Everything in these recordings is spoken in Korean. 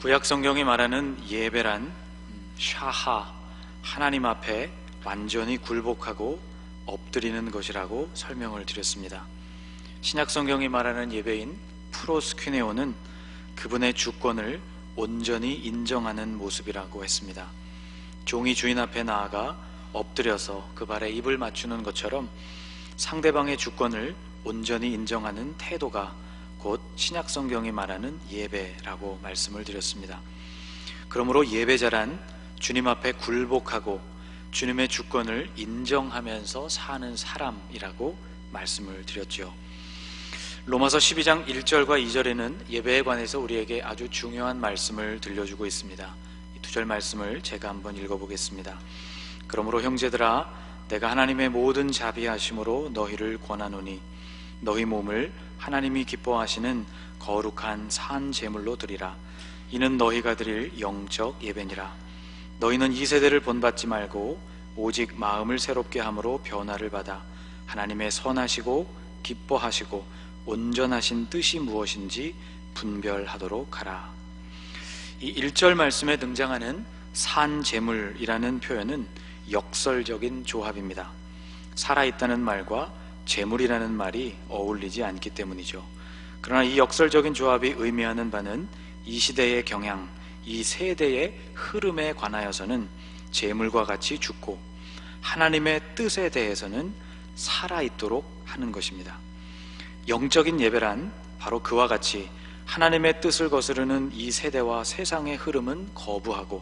구약 성경이 말하는 예배란 샤하, 하나님 앞에 완전히 굴복하고 엎드리는 것이라고 설명을 드렸습니다. 신약 성경이 말하는 예배인 프로스퀴네오는 그분의 주권을 온전히 인정하는 모습이라고 했습니다. 종이 주인 앞에 나아가 엎드려서 그 발에 입을 맞추는 것처럼 상대방의 주권을 온전히 인정하는 태도가 곧 신약 성경이 말하는 예배라고 말씀을 드렸습니다. 그러므로 예배자란 주님 앞에 굴복하고 주님의 주권을 인정하면서 사는 사람이라고 말씀을 드렸죠. 로마서 12장 1절과 2절에는 예배에 관해서 우리에게 아주 중요한 말씀을 들려주고 있습니다. 이 두 절 말씀을 제가 한번 읽어보겠습니다. 그러므로 형제들아, 내가 하나님의 모든 자비하심으로 너희를 권하노니 너희 몸을 하나님이 기뻐하시는 거룩한 산 제물로 드리라. 이는 너희가 드릴 영적 예배니라. 너희는 이 세대를 본받지 말고 오직 마음을 새롭게 함으로 변화를 받아 하나님의 선하시고 기뻐하시고 온전하신 뜻이 무엇인지 분별하도록 하라. 이 1절 말씀에 등장하는 산 제물이라는 표현은 역설적인 조합입니다. 살아있다는 말과 제물이라는 말이 어울리지 않기 때문이죠. 그러나 이 역설적인 조합이 의미하는 바는 이 시대의 경향, 이 세대의 흐름에 관하여서는 제물과 같이 죽고 하나님의 뜻에 대해서는 살아있도록 하는 것입니다. 영적인 예배란 바로 그와 같이 하나님의 뜻을 거스르는 이 세대와 세상의 흐름은 거부하고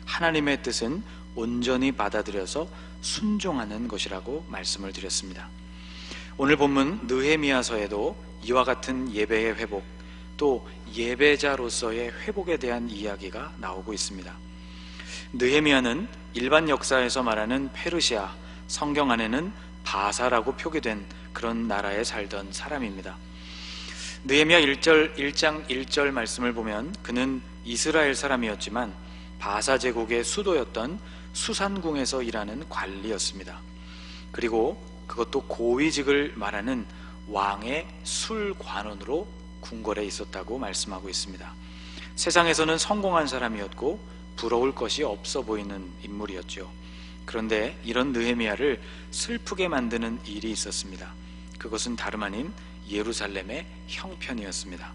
하나님의 뜻은 온전히 받아들여서 순종하는 것이라고 말씀을 드렸습니다. 오늘 본문 느헤미야서에도 이와 같은 예배의 회복, 또 예배자로서의 회복에 대한 이야기가 나오고 있습니다. 느헤미야는 일반 역사에서 말하는 페르시아, 성경 안에는 바사라고 표기된 그런 나라에 살던 사람입니다. 느헤미야 1장 1절 말씀을 보면 그는 이스라엘 사람이었지만 바사 제국의 수도였던 수산궁에서 일하는 관리였습니다. 그리고 그것도 고위직을 말하는 왕의 술관원으로 궁궐에 있었다고 말씀하고 있습니다. 세상에서는 성공한 사람이었고 부러울 것이 없어 보이는 인물이었죠. 그런데 이런 느헤미야를 슬프게 만드는 일이 있었습니다. 그것은 다름 아닌 예루살렘의 형편이었습니다.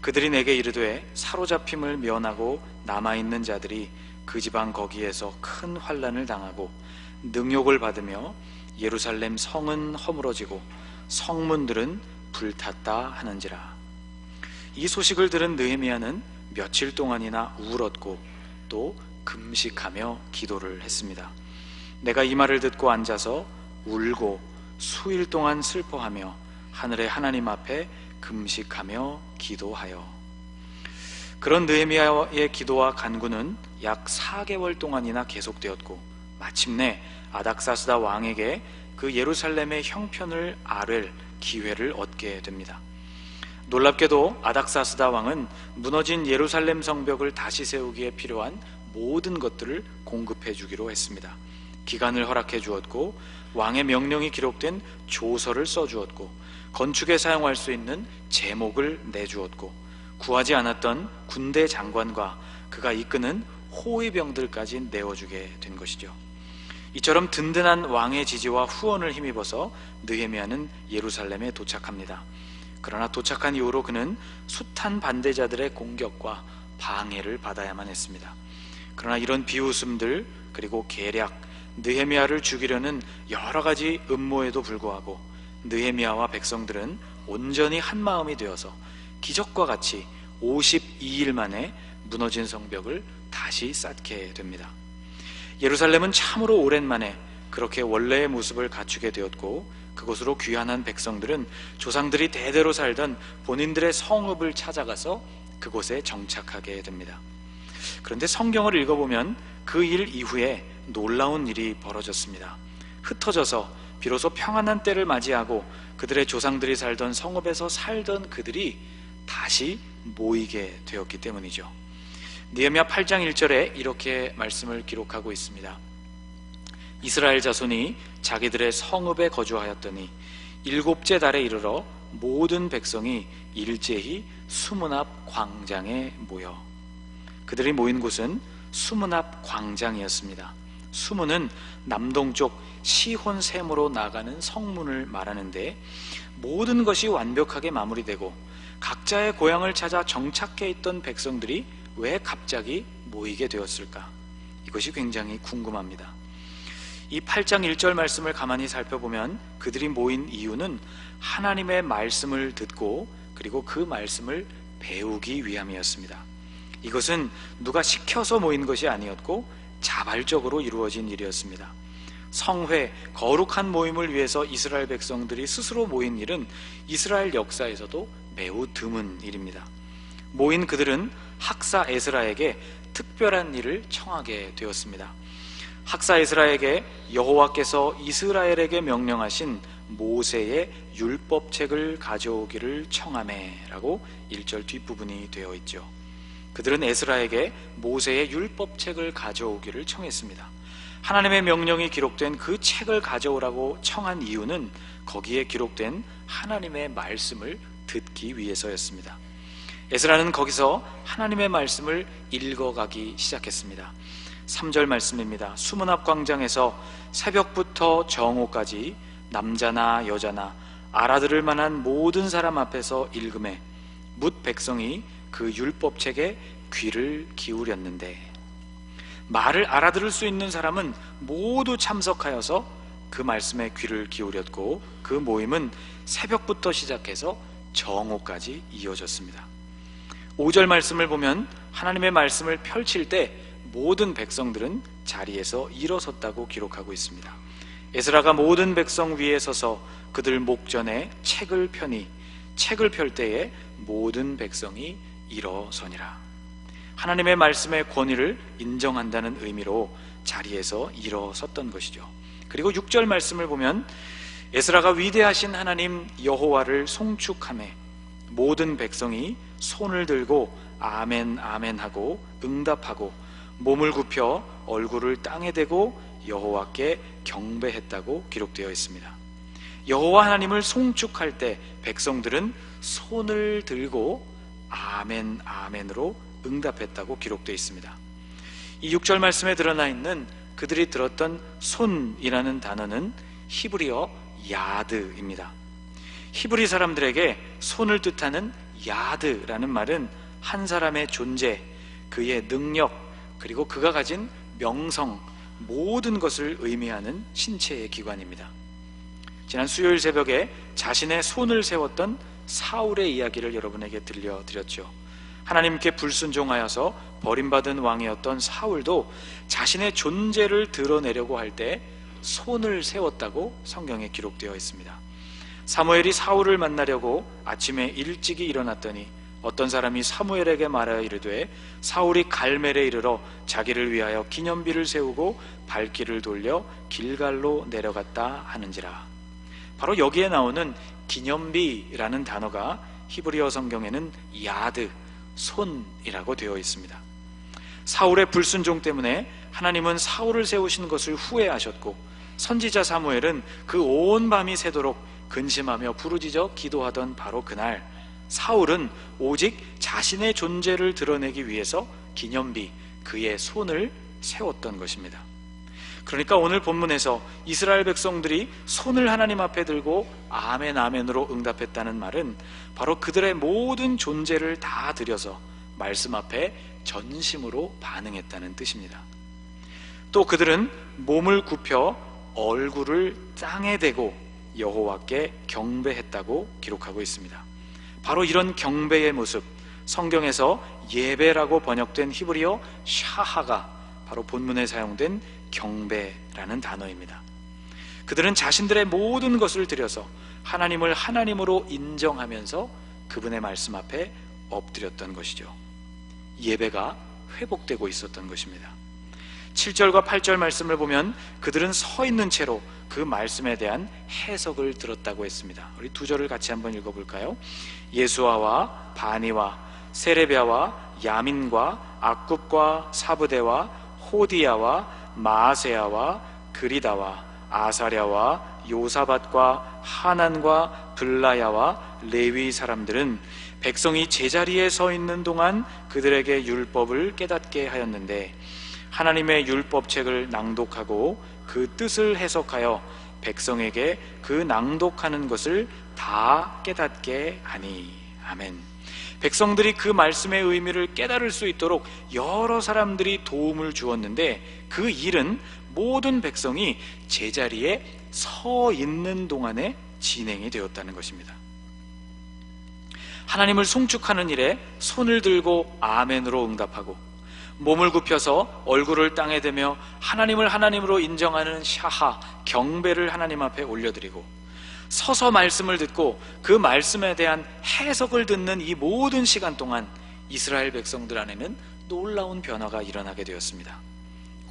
그들이 내게 이르되 사로잡힘을 면하고 남아있는 자들이 그 지방 거기에서 큰 환난을 당하고 능욕을 받으며 예루살렘 성은 허물어지고 성문들은 불탔다 하는지라. 이 소식을 들은 느헤미야는 며칠 동안이나 울었고 또 금식하며 기도를 했습니다. 내가 이 말을 듣고 앉아서 울고 수일 동안 슬퍼하며 하늘의 하나님 앞에 금식하며 기도하여. 그런 느헤미야의 기도와 간구는 약 4개월 동안이나 계속되었고 마침내 아닥사스다 왕에게 그 예루살렘의 형편을 아뢰 기회를 얻게 됩니다. 놀랍게도 아닥사스다 왕은 무너진 예루살렘 성벽을 다시 세우기에 필요한 모든 것들을 공급해 주기로 했습니다. 기간을 허락해 주었고 왕의 명령이 기록된 조서를 써 주었고 건축에 사용할 수 있는 제목을 내주었고 구하지 않았던 군대 장관과 그가 이끄는 호위병들까지 내어주게 된 것이죠. 이처럼 든든한 왕의 지지와 후원을 힘입어서 느헤미야는 예루살렘에 도착합니다. 그러나 도착한 이후로 그는 숱한 반대자들의 공격과 방해를 받아야만 했습니다. 그러나 이런 비웃음들 그리고 계략, 느헤미야를 죽이려는 여러 가지 음모에도 불구하고 느헤미야와 백성들은 온전히 한 마음이 되어서 기적과 같이 52일 만에 무너진 성벽을 다시 쌓게 됩니다. 예루살렘은 참으로 오랜만에 그렇게 원래의 모습을 갖추게 되었고 그곳으로 귀환한 백성들은 조상들이 대대로 살던 본인들의 성읍을 찾아가서 그곳에 정착하게 됩니다. 그런데 성경을 읽어보면 그 일 이후에 놀라운 일이 벌어졌습니다. 흩어져서 비로소 평안한 때를 맞이하고 그들의 조상들이 살던 성읍에서 살던 그들이 다시 모이게 되었기 때문이죠. 느헤미야 8장 1절에 이렇게 말씀을 기록하고 있습니다. 이스라엘 자손이 자기들의 성읍에 거주하였더니 7째 달에 이르러 모든 백성이 일제히 수문 앞 광장에 모여. 그들이 모인 곳은 수문 앞 광장이었습니다. 수문은 남동쪽 시혼샘으로 나가는 성문을 말하는데, 모든 것이 완벽하게 마무리되고 각자의 고향을 찾아 정착해 있던 백성들이 왜 갑자기 모이게 되었을까? 이것이 굉장히 궁금합니다. 이 8장 1절 말씀을 가만히 살펴보면 그들이 모인 이유는 하나님의 말씀을 듣고 그리고 그 말씀을 배우기 위함이었습니다. 이것은 누가 시켜서 모인 것이 아니었고 자발적으로 이루어진 일이었습니다. 성회, 거룩한 모임을 위해서 이스라엘 백성들이 스스로 모인 일은 이스라엘 역사에서도 매우 드문 일입니다. 모인 그들은 학사 에스라에게 특별한 일을 청하게 되었습니다. 학사 에스라에게 여호와께서 이스라엘에게 명령하신 모세의 율법책을 가져오기를 청하매라고 1절 뒷부분이 되어 있죠. 그들은 에스라에게 모세의 율법책을 가져오기를 청했습니다. 하나님의 명령이 기록된 그 책을 가져오라고 청한 이유는 거기에 기록된 하나님의 말씀을 듣기 위해서였습니다. 에스라는 거기서 하나님의 말씀을 읽어가기 시작했습니다. 3절 말씀입니다. 수문 앞 광장에서 새벽부터 정오까지 남자나 여자나 알아들을 만한 모든 사람 앞에서 읽음에 뭇 백성이 그 율법책에 귀를 기울였는데, 말을 알아들을 수 있는 사람은 모두 참석하여서 그 말씀에 귀를 기울였고 그 모임은 새벽부터 시작해서 정오까지 이어졌습니다. 5절 말씀을 보면 하나님의 말씀을 펼칠 때 모든 백성들은 자리에서 일어섰다고 기록하고 있습니다. 에스라가 모든 백성 위에 서서 그들 목전에 책을 펴니 책을 펼 때에 모든 백성이 일어서니라. 하나님의 말씀의 권위를 인정한다는 의미로 자리에서 일어섰던 것이죠. 그리고 6절 말씀을 보면 에스라가 위대하신 하나님 여호와를 송축하며 모든 백성이 손을 들고 아멘 아멘 하고 응답하고 몸을 굽혀 얼굴을 땅에 대고 여호와께 경배했다고 기록되어 있습니다. 여호와 하나님을 송축할 때 백성들은 손을 들고 아멘 아멘으로 응답했다고 기록되어 있습니다. 이 6절 말씀에 드러나 있는 그들이 들었던 손이라는 단어는 히브리어 야드입니다. 히브리 사람들에게 손을 뜻하는 야드라는 말은 한 사람의 존재, 그의 능력, 그리고 그가 가진 명성, 모든 것을 의미하는 신체의 기관입니다. 지난 수요일 새벽에 자신의 손을 세웠던 사울의 이야기를 여러분에게 들려드렸죠. 하나님께 불순종하여서 버림받은 왕이었던 사울도 자신의 존재를 드러내려고 할 때 손을 세웠다고 성경에 기록되어 있습니다. 사무엘이 사울을 만나려고 아침에 일찍이 일어났더니 어떤 사람이 사무엘에게 말하여 이르되 사울이 갈멜에 이르러 자기를 위하여 기념비를 세우고 발길을 돌려 길갈로 내려갔다 하는지라. 바로 여기에 나오는 기념비라는 단어가 히브리어 성경에는 야드, 손이라고 되어 있습니다. 사울의 불순종 때문에 하나님은 사울을 세우신 것을 후회하셨고 선지자 사무엘은 그 온 밤이 새도록 근심하며 부르짖어 기도하던 바로 그날 사울은 오직 자신의 존재를 드러내기 위해서 기념비, 그의 손을 세웠던 것입니다. 그러니까 오늘 본문에서 이스라엘 백성들이 손을 하나님 앞에 들고 아멘 아멘으로 응답했다는 말은 바로 그들의 모든 존재를 다 들여서 말씀 앞에 전심으로 반응했다는 뜻입니다. 또 그들은 몸을 굽혀 얼굴을 땅에 대고 여호와께 경배했다고 기록하고 있습니다. 바로 이런 경배의 모습, 성경에서 예배라고 번역된 히브리어 샤하가 바로 본문에 사용된 경배라는 단어입니다. 그들은 자신들의 모든 것을 들여서 하나님을 하나님으로 인정하면서 그분의 말씀 앞에 엎드렸던 것이죠. 예배가 회복되고 있었던 것입니다. 7절과 8절 말씀을 보면 그들은 서 있는 채로 그 말씀에 대한 해석을 들었다고 했습니다. 우리 두 절을 같이 한번 읽어볼까요? 예수아와 바니와 세레비아와 야민과 악굽과 사브대와 호디야와 마아세야와 그리다와 아사랴와 요사밧과 하난과 블라야와 레위 사람들은 백성이 제자리에 서 있는 동안 그들에게 율법을 깨닫게 하였는데 하나님의 율법책을 낭독하고 그 뜻을 해석하여 백성에게 그 낭독하는 것을 다 깨닫게 하니. 아멘. 백성들이 그 말씀의 의미를 깨달을 수 있도록 여러 사람들이 도움을 주었는데 그 일은 모든 백성이 제자리에 서 있는 동안에 진행이 되었다는 것입니다. 하나님을 송축하는 일에 손을 들고 아멘으로 응답하고, 몸을 굽혀서 얼굴을 땅에 대며 하나님을 하나님으로 인정하는 샤하, 경배를 하나님 앞에 올려드리고, 서서 말씀을 듣고 그 말씀에 대한 해석을 듣는 이 모든 시간 동안 이스라엘 백성들 안에는 놀라운 변화가 일어나게 되었습니다.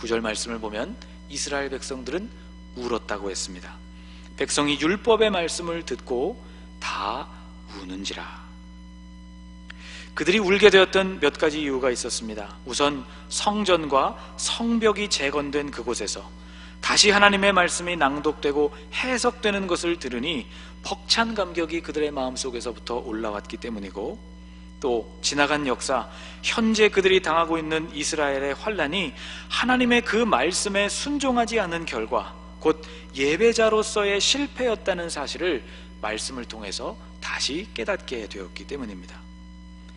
9절 말씀을 보면 이스라엘 백성들은 울었다고 했습니다. 백성이 율법의 말씀을 듣고 다 우는지라. 그들이 울게 되었던 몇 가지 이유가 있었습니다. 우선 성전과 성벽이 재건된 그곳에서 다시 하나님의 말씀이 낭독되고 해석되는 것을 들으니 벅찬 감격이 그들의 마음속에서부터 올라왔기 때문이고, 또 지나간 역사, 현재 그들이 당하고 있는 이스라엘의 환난이 하나님의 그 말씀에 순종하지 않은 결과, 곧 예배자로서의 실패였다는 사실을 말씀을 통해서 다시 깨닫게 되었기 때문입니다.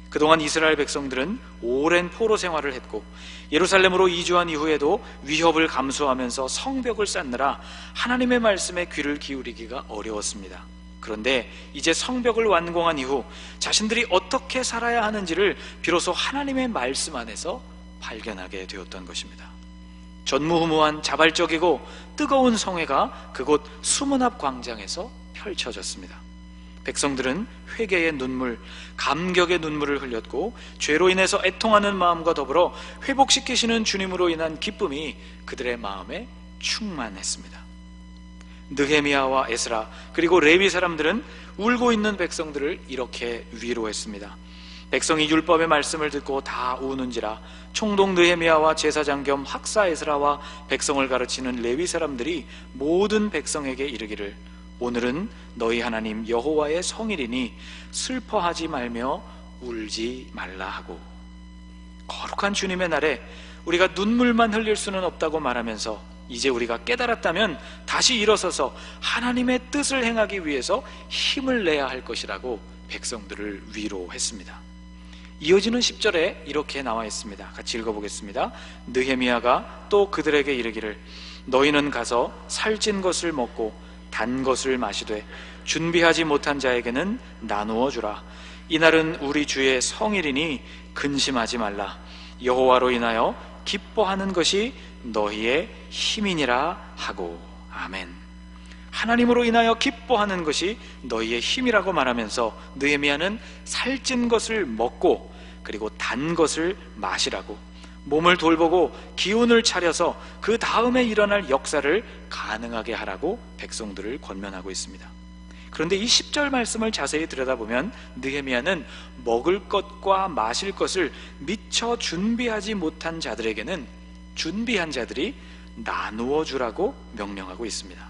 그동안 이스라엘 백성들은 오랜 포로 생활을 했고 예루살렘으로 이주한 이후에도 위협을 감수하면서 성벽을 쌓느라 하나님의 말씀에 귀를 기울이기가 어려웠습니다. 그런데 이제 성벽을 완공한 이후 자신들이 어떻게 살아야 하는지를 비로소 하나님의 말씀 안에서 발견하게 되었던 것입니다. 전무후무한 자발적이고 뜨거운 성회가 그곳 수문 앞 광장에서 펼쳐졌습니다. 백성들은 회개의 눈물, 감격의 눈물을 흘렸고 죄로 인해서 애통하는 마음과 더불어 회복시키시는 주님으로 인한 기쁨이 그들의 마음에 충만했습니다. 느헤미야와 에스라 그리고 레위 사람들은 울고 있는 백성들을 이렇게 위로했습니다. 백성이 율법의 말씀을 듣고 다 우는지라. 총독 느헤미야와 제사장 겸 학사 에스라와 백성을 가르치는 레위 사람들이 모든 백성에게 이르기를, 오늘은 너희 하나님 여호와의 성일이니 슬퍼하지 말며 울지 말라 하고. 거룩한 주님의 날에 우리가 눈물만 흘릴 수는 없다고 말하면서 이제 우리가 깨달았다면 다시 일어서서 하나님의 뜻을 행하기 위해서 힘을 내야 할 것이라고 백성들을 위로했습니다. 이어지는 10절에 이렇게 나와 있습니다. 같이 읽어보겠습니다. 느헤미야가 또 그들에게 이르기를, 너희는 가서 살찐 것을 먹고 단 것을 마시되 준비하지 못한 자에게는 나누어 주라. 이날은 우리 주의 성일이니 근심하지 말라. 여호와로 인하여 기뻐하는 것이 너희의 힘이니라 하고. 아멘. 하나님으로 인하여 기뻐하는 것이 너희의 힘이라고 말하면서 느헤미야는 살찐 것을 먹고 그리고 단 것을 마시라고, 몸을 돌보고 기운을 차려서 그 다음에 일어날 역사를 가능하게 하라고 백성들을 권면하고 있습니다. 그런데 이 10절 말씀을 자세히 들여다보면 느헤미야는 먹을 것과 마실 것을 미처 준비하지 못한 자들에게는 준비한 자들이 나누어 주라고 명령하고 있습니다.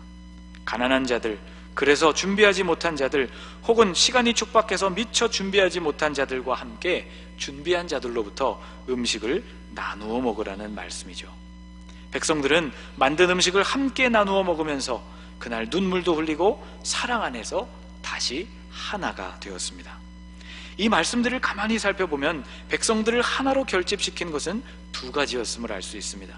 가난한 자들, 그래서 준비하지 못한 자들, 혹은 시간이 촉박해서 미처 준비하지 못한 자들과 함께 준비한 자들로부터 음식을 나누어 먹으라는 말씀이죠. 백성들은 만든 음식을 함께 나누어 먹으면서 그날 눈물도 흘리고 사랑 안에서 다시 하나가 되었습니다. 이 말씀들을 가만히 살펴보면 백성들을 하나로 결집시킨 것은 두 가지였음을 알 수 있습니다.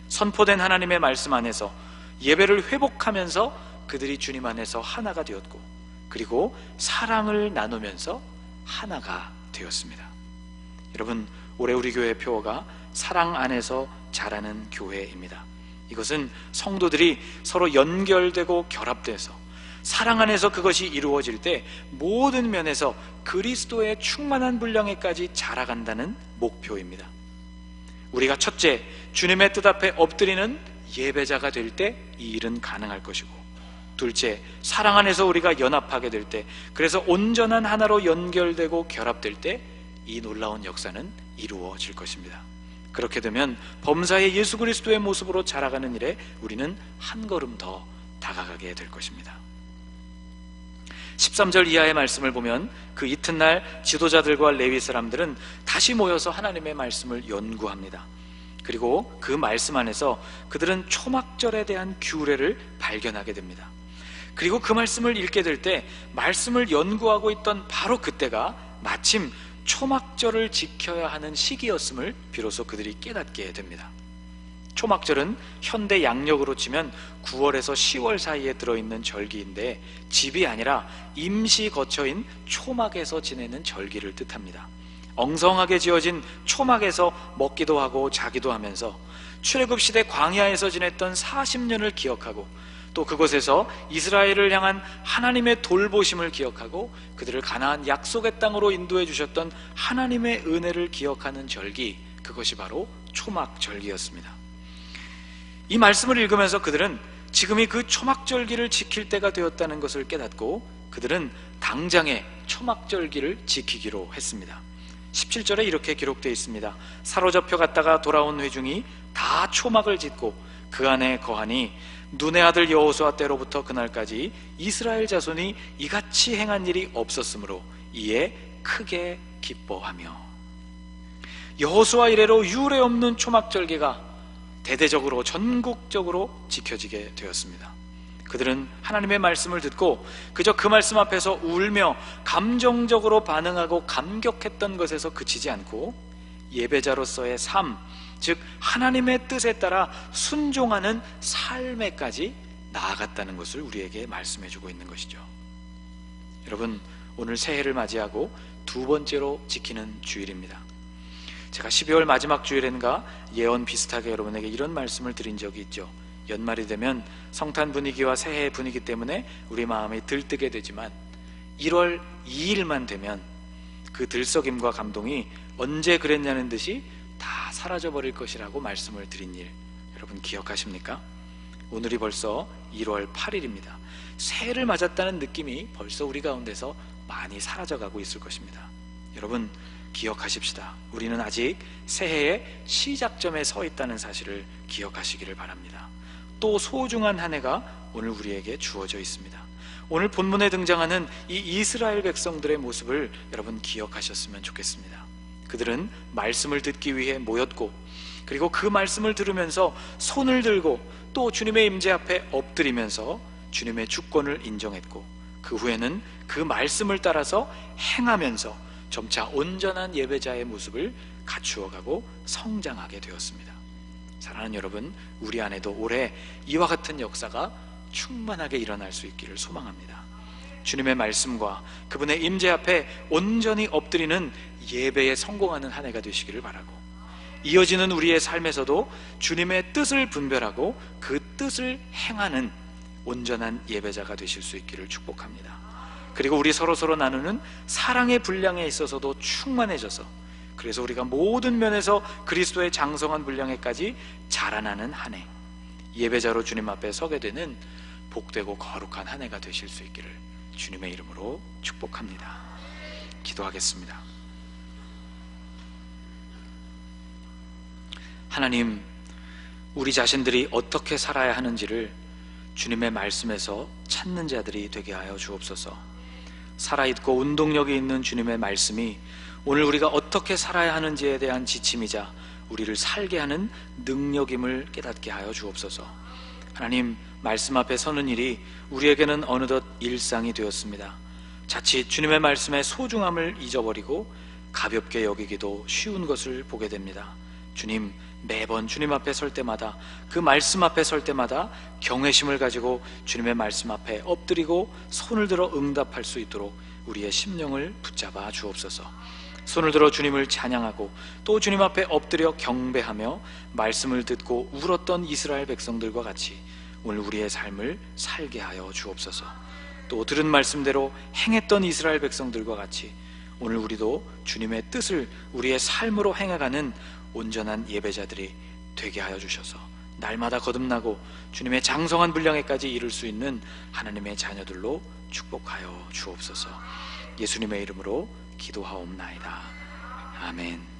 선포된 하나님의 말씀 안에서 예배를 회복하면서 그들이 주님 안에서 하나가 되었고, 그리고 사랑을 나누면서 하나가 되었습니다. 여러분, 올해 우리 교회의 표어가 사랑 안에서 자라는 교회입니다. 이것은 성도들이 서로 연결되고 결합돼서 사랑 안에서 그것이 이루어질 때 모든 면에서 그리스도의 충만한 분량에까지 자라간다는 목표입니다. 우리가 첫째, 주님의 뜻 앞에 엎드리는 예배자가 될 때 이 일은 가능할 것이고, 둘째, 사랑 안에서 우리가 연합하게 될 때, 그래서 온전한 하나로 연결되고 결합될 때 이 놀라운 역사는 이루어질 것입니다. 그렇게 되면 범사의 예수 그리스도의 모습으로 자라가는 일에 우리는 한 걸음 더 다가가게 될 것입니다. 13절 이하의 말씀을 보면 그 이튿날 지도자들과 레위 사람들은 다시 모여서 하나님의 말씀을 연구합니다. 그리고 그 말씀 안에서 그들은 초막절에 대한 규례를 발견하게 됩니다. 그리고 그 말씀을 읽게 될 때 말씀을 연구하고 있던 바로 그때가 마침 초막절을 지켜야 하는 시기였음을 비로소 그들이 깨닫게 됩니다. 초막절은 현대 양력으로 치면 9월에서 10월 사이에 들어있는 절기인데 집이 아니라 임시 거처인 초막에서 지내는 절기를 뜻합니다. 엉성하게 지어진 초막에서 먹기도 하고 자기도 하면서 출애굽 시대 광야에서 지냈던 40년을 기억하고 또 그곳에서 이스라엘을 향한 하나님의 돌보심을 기억하고 그들을 가나안 약속의 땅으로 인도해 주셨던 하나님의 은혜를 기억하는 절기, 그것이 바로 초막절기였습니다. 이 말씀을 읽으면서 그들은 지금이 그 초막절기를 지킬 때가 되었다는 것을 깨닫고 그들은 당장에 초막절기를 지키기로 했습니다. 17절에 이렇게 기록되어 있습니다. 사로잡혀 갔다가 돌아온 회중이 다 초막을 짓고 그 안에 거하니 눈의 아들 여호수아 때로부터 그날까지 이스라엘 자손이 이같이 행한 일이 없었으므로 이에 크게 기뻐하며, 여호수아 이래로 유례 없는 초막절기가 대대적으로 전국적으로 지켜지게 되었습니다. 그들은 하나님의 말씀을 듣고 그저 그 말씀 앞에서 울며 감정적으로 반응하고 감격했던 것에서 그치지 않고 예배자로서의 삶, 즉 하나님의 뜻에 따라 순종하는 삶에까지 나아갔다는 것을 우리에게 말씀해주고 있는 것이죠. 여러분, 오늘 새해를 맞이하고 두 번째로 지키는 주일입니다. 제가 12월 마지막 주일인가 예언 비슷하게 여러분에게 이런 말씀을 드린 적이 있죠. 연말이 되면 성탄 분위기와 새해 분위기 때문에 우리 마음이 들뜨게 되지만 1월 2일만 되면 그 들썩임과 감동이 언제 그랬냐는 듯이 다 사라져버릴 것이라고 말씀을 드린 일, 여러분 기억하십니까? 오늘이 벌써 1월 8일입니다. 새해를 맞았다는 느낌이 벌써 우리 가운데서 많이 사라져가고 있을 것입니다. 여러분 기억하십시다. 우리는 아직 새해의 시작점에 서 있다는 사실을 기억하시기를 바랍니다. 또 소중한 한 해가 오늘 우리에게 주어져 있습니다. 오늘 본문에 등장하는 이 이스라엘 백성들의 모습을 여러분 기억하셨으면 좋겠습니다. 그들은 말씀을 듣기 위해 모였고 그리고 그 말씀을 들으면서 손을 들고 또 주님의 임재 앞에 엎드리면서 주님의 주권을 인정했고 그 후에는 그 말씀을 따라서 행하면서 점차 온전한 예배자의 모습을 갖추어가고 성장하게 되었습니다. 사랑하는 여러분, 우리 안에도 올해 이와 같은 역사가 충만하게 일어날 수 있기를 소망합니다. 주님의 말씀과 그분의 임재 앞에 온전히 엎드리는 예배에 성공하는 한 해가 되시기를 바라고, 이어지는 우리의 삶에서도 주님의 뜻을 분별하고 그 뜻을 행하는 온전한 예배자가 되실 수 있기를 축복합니다. 그리고 우리 서로 나누는 사랑의 분량에 있어서도 충만해져서 그래서 우리가 모든 면에서 그리스도의 장성한 분량에까지 자라나는 한 해, 예배자로 주님 앞에 서게 되는 복되고 거룩한 한 해가 되실 수 있기를 주님의 이름으로 축복합니다. 기도하겠습니다. 하나님, 우리 자신들이 어떻게 살아야 하는지를 주님의 말씀에서 찾는 자들이 되게 하여 주옵소서. 살아있고 운동력이 있는 주님의 말씀이 오늘 우리가 어떻게 살아야 하는지에 대한 지침이자 우리를 살게 하는 능력임을 깨닫게 하여 주옵소서. 하나님, 말씀 앞에 서는 일이 우리에게는 어느덧 일상이 되었습니다. 자칫 주님의 말씀의 소중함을 잊어버리고 가볍게 여기기도 쉬운 것을 보게 됩니다. 주님, 매번 주님 앞에 설 때마다, 그 말씀 앞에 설 때마다 경외심을 가지고 주님의 말씀 앞에 엎드리고 손을 들어 응답할 수 있도록 우리의 심령을 붙잡아 주옵소서. 손을 들어 주님을 찬양하고 또 주님 앞에 엎드려 경배하며 말씀을 듣고 울었던 이스라엘 백성들과 같이 오늘 우리의 삶을 살게 하여 주옵소서. 또 들은 말씀대로 행했던 이스라엘 백성들과 같이 오늘 우리도 주님의 뜻을 우리의 삶으로 행해가는 온전한 예배자들이 되게 하여 주셔서 날마다 거듭나고 주님의 장성한 분량에까지 이룰 수 있는 하나님의 자녀들로 축복하여 주옵소서. 예수님의 이름으로 기도하옵나이다. 아멘.